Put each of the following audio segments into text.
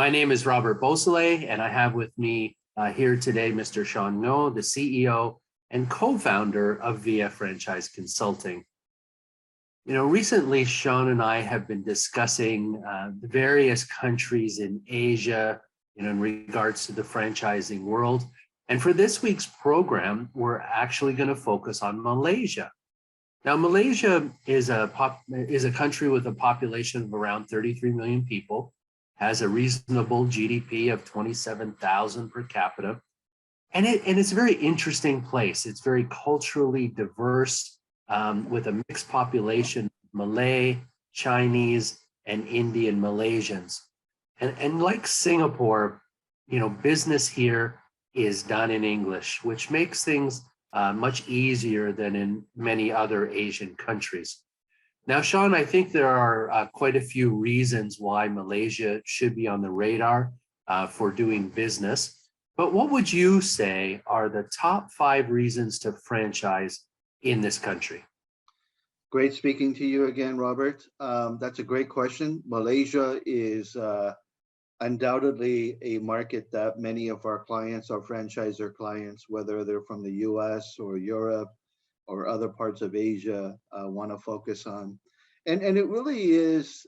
My name is Robert Beausoleil, and I have with me here today Mr. Sean Ngo, the CEO and co-founder of Via Franchise Consulting. Recently, Sean and I have been discussing the various countries in Asia, in regards to the franchising world. And for this week's program, we're actually going to focus on Malaysia. Now, Malaysia is a country with a population of around 33 million people, has a reasonable GDP of 27,000 per capita, and it's a very interesting place. It's very culturally diverse, with a mixed population, Malay, Chinese, and Indian Malaysians. And like Singapore, business here is done in English, which makes things much easier than in many other Asian countries. Now, Sean, I think there are quite a few reasons why Malaysia should be on the radar for doing business. But what would you say are the top 5 reasons to franchise in this country? Great speaking to you again, Robert. That's a great question. Malaysia is undoubtedly a market that many of our clients, our franchisor clients, whether they're from the US or Europe or other parts of Asia, want to focus on. And it really is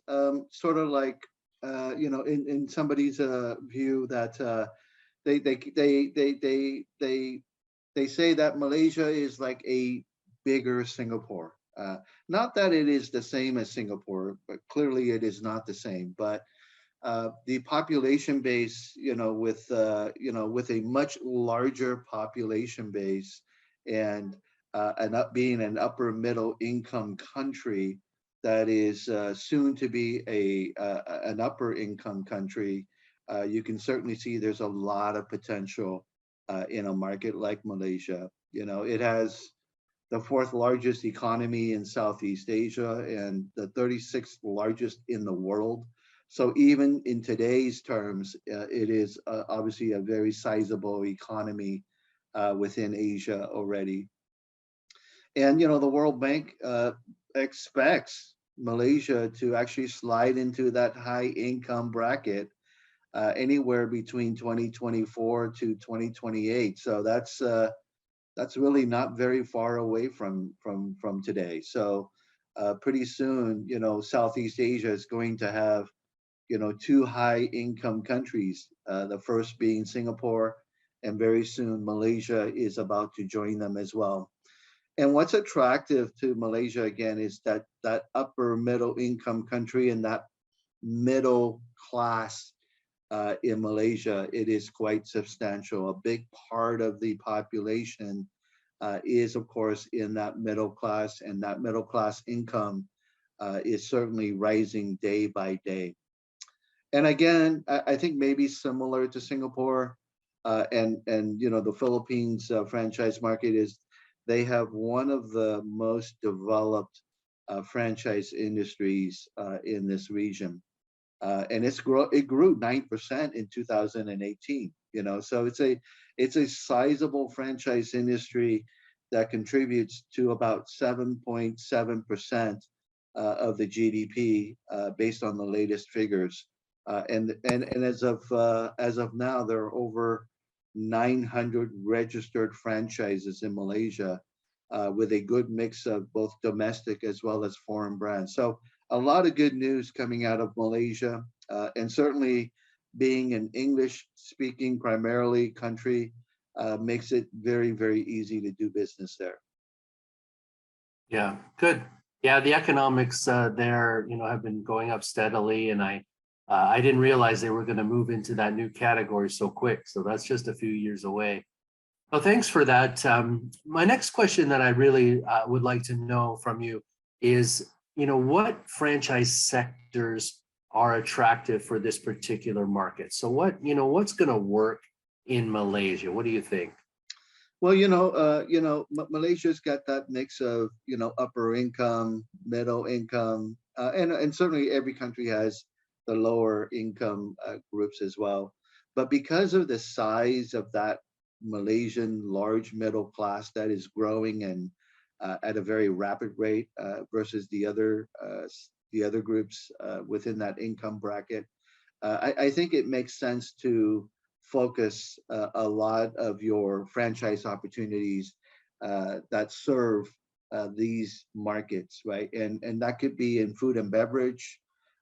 sort of like, in somebody's view that they say that Malaysia is like a bigger Singapore. Not that it is the same as Singapore, but clearly it is not the same. But the population base, with a much larger population base and being an upper middle income country that is soon to be an upper income country, you can certainly see there's a lot of potential in a market like Malaysia. It has the 4th largest economy in Southeast Asia and the 36th largest in the world. So even in today's terms, it is obviously a very sizable economy within Asia already. And, the World Bank expects Malaysia to actually slide into that high income bracket anywhere between 2024 to 2028. So that's really not very far away from today. So pretty soon, Southeast Asia is going to have, 2 high income countries, the first being Singapore, and very soon Malaysia is about to join them as well. And what's attractive to Malaysia, again, is that upper middle income country and that middle class in Malaysia, it is quite substantial. A big part of the population is, of course, in that middle class, and that middle class income is certainly rising day by day. And again, I think maybe similar to Singapore and the Philippines franchise market is they have one of the most developed franchise industries in this region. And it grew 9% in 2018, so it's a sizable franchise industry that contributes to about 7.7% of the GDP based on the latest figures. And as of now, there are over 900 registered franchises in Malaysia with a good mix of both domestic as well as foreign brands. So a lot of good news coming out of Malaysia, and certainly being an English-speaking primarily country makes it very, very easy to do business there. Yeah, good. Yeah, the economics there, have been going up steadily, and I didn't realize they were going to move into that new category so quick. So that's just a few years away. Well, thanks for that. My next question that I really would like to know from you is, what franchise sectors are attractive for this particular market? So what's going to work in Malaysia? What do you think? Well, Malaysia's got that mix of, upper income, middle income, and certainly every country has the lower income groups as well. But because of the size of that Malaysian large middle class that is growing and at a very rapid rate versus the other groups within that income bracket, I think it makes sense to focus a lot of your franchise opportunities that serve these markets, right? And that could be in food and beverage,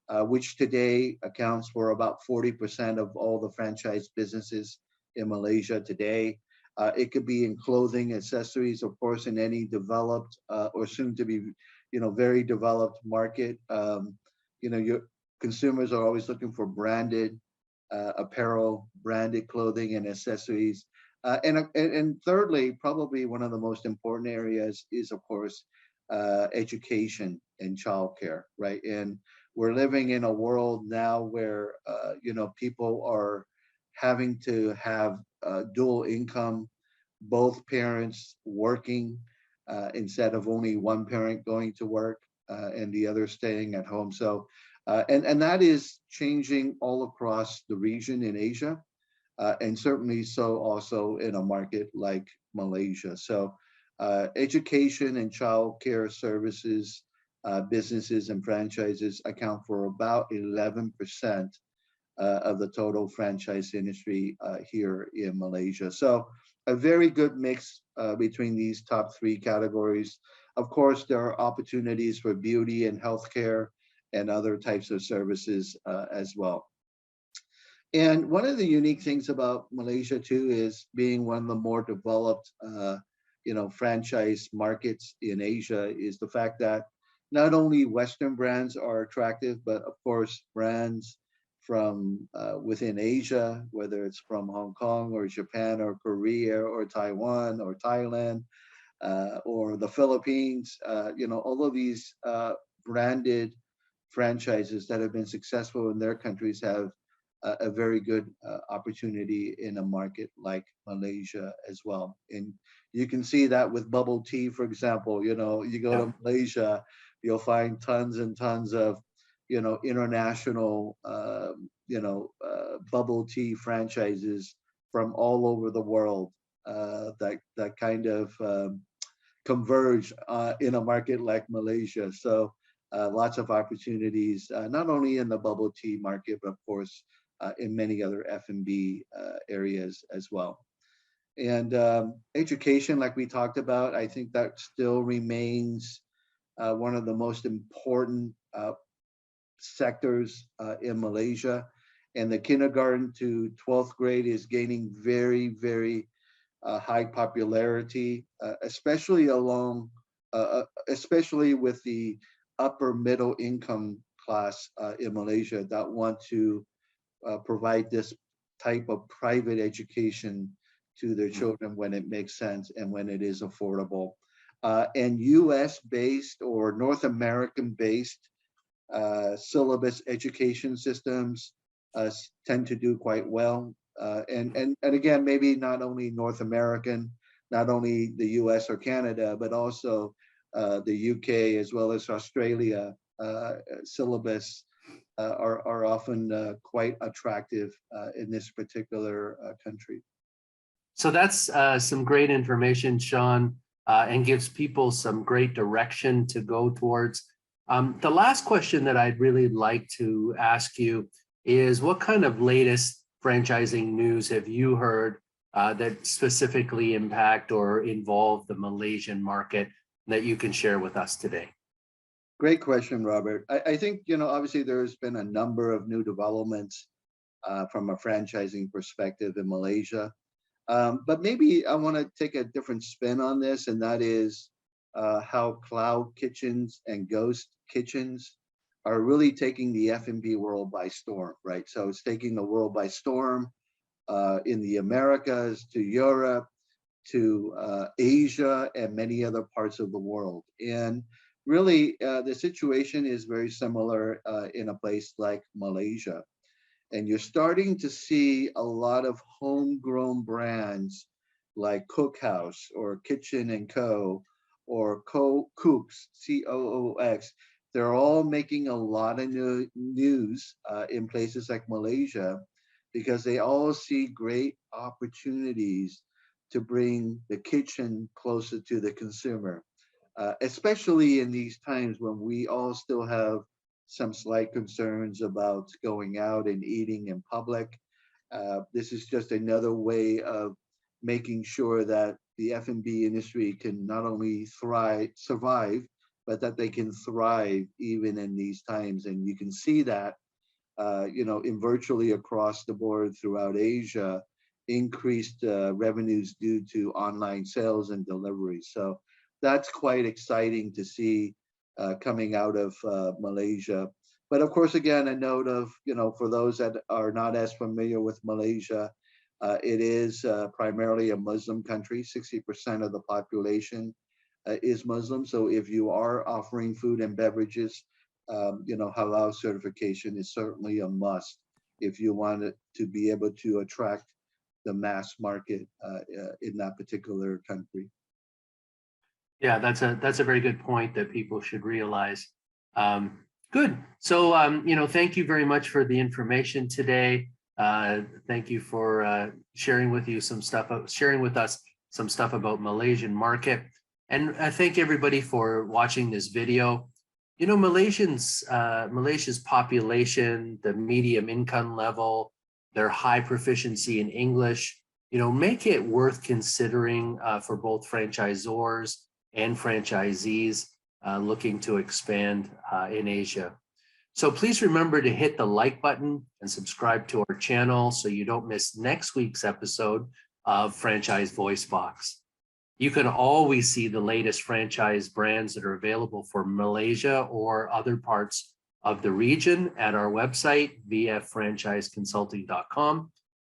which today accounts for about 40% of all the franchise businesses in Malaysia today. It could be in clothing, accessories, of course, in any developed or soon to be, very developed market. Your consumers are always looking for branded apparel, branded clothing and accessories. And thirdly, probably one of the most important areas is, of course, education and childcare, right? And we're living in a world now where, people are having to have dual income, both parents working instead of only one parent going to work and the other staying at home. So, and that is changing all across the region in Asia, and certainly so also in a market like Malaysia. So, education and child care services, businesses and franchises account for about 11% of the total franchise industry here in Malaysia. So a very good mix between these top three categories. Of course, there are opportunities for beauty and healthcare and other types of services as well. And one of the unique things about Malaysia too is being one of the more developed, franchise markets in Asia is the fact that not only Western brands are attractive, but of course brands from within Asia, whether it's from Hong Kong or Japan or Korea or Taiwan or Thailand or the Philippines, all of these branded franchises that have been successful in their countries have a very good opportunity in a market like Malaysia as well. And you can see that with bubble tea, for example. You go Yeah. to Malaysia, you'll find tons and tons of, international, bubble tea franchises from all over the world that kind of converge in a market like Malaysia. So lots of opportunities, not only in the bubble tea market, but of course, in many other F&B areas as well. And education, like we talked about, I think that still remains one of the most important sectors in Malaysia. And the kindergarten to 12th grade is gaining very, very high popularity, especially with the upper middle income class in Malaysia that want to provide this type of private education to their children when it makes sense and when it is affordable. And US based or North American based syllabus education systems tend to do quite well. And again, maybe not only North American, not only the US or Canada, but also the UK as well as Australia syllabus are often quite attractive in this particular country. So that's some great information, Sean, and gives people some great direction to go towards. The last question that I'd really like to ask you is what kind of latest franchising news have you heard that specifically impact or involve the Malaysian market that you can share with us today? Great question, Robert. I think, obviously there's been a number of new developments from a franchising perspective in Malaysia. But maybe I want to take a different spin on this, and that is how cloud kitchens and ghost kitchens are really taking the F&B world by storm, right? So it's taking the world by storm in the Americas, to Europe, to Asia, and many other parts of the world. And really, the situation is very similar in a place like Malaysia. And you're starting to see a lot of homegrown brands like Cookhouse or Kitchen and Co. or Cooks, COOX. They're all making a lot of news in places like Malaysia because they all see great opportunities to bring the kitchen closer to the consumer, especially in these times when we all still have some slight concerns about going out and eating in public. This is just another way of making sure that the F&B industry can not only survive, but that they can thrive even in these times. And you can see that, in virtually across the board throughout Asia, increased revenues due to online sales and delivery. So that's quite exciting to see coming out of Malaysia. But of course, again, a note of, for those that are not as familiar with Malaysia, it is primarily a Muslim country. 60% of the population is Muslim. So if you are offering food and beverages, halal certification is certainly a must if you want to be able to attract the mass market in that particular country. Yeah, that's a very good point that people should realize. Good. So, thank you very much for the information today. Thank you for sharing with us some stuff about Malaysian market. And I thank everybody for watching this video. Malaysia's population, the medium income level, their high proficiency in English, make it worth considering for both franchisors and franchisees looking to expand in Asia. So please remember to hit the like button and subscribe to our channel so you don't miss next week's episode of Franchise Voicebox. You can always see the latest franchise brands that are available for Malaysia or other parts of the region at our website, vffranchiseconsulting.com.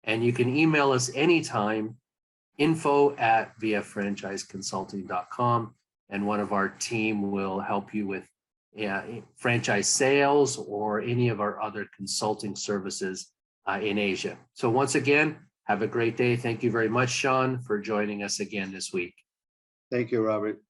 And you can email us anytime, info@vffranchiseconsulting.com, and one of our team will help you with franchise sales or any of our other consulting services in Asia. So once again, have a great day. Thank you very much, Sean, for joining us again this week. Thank you, Robert.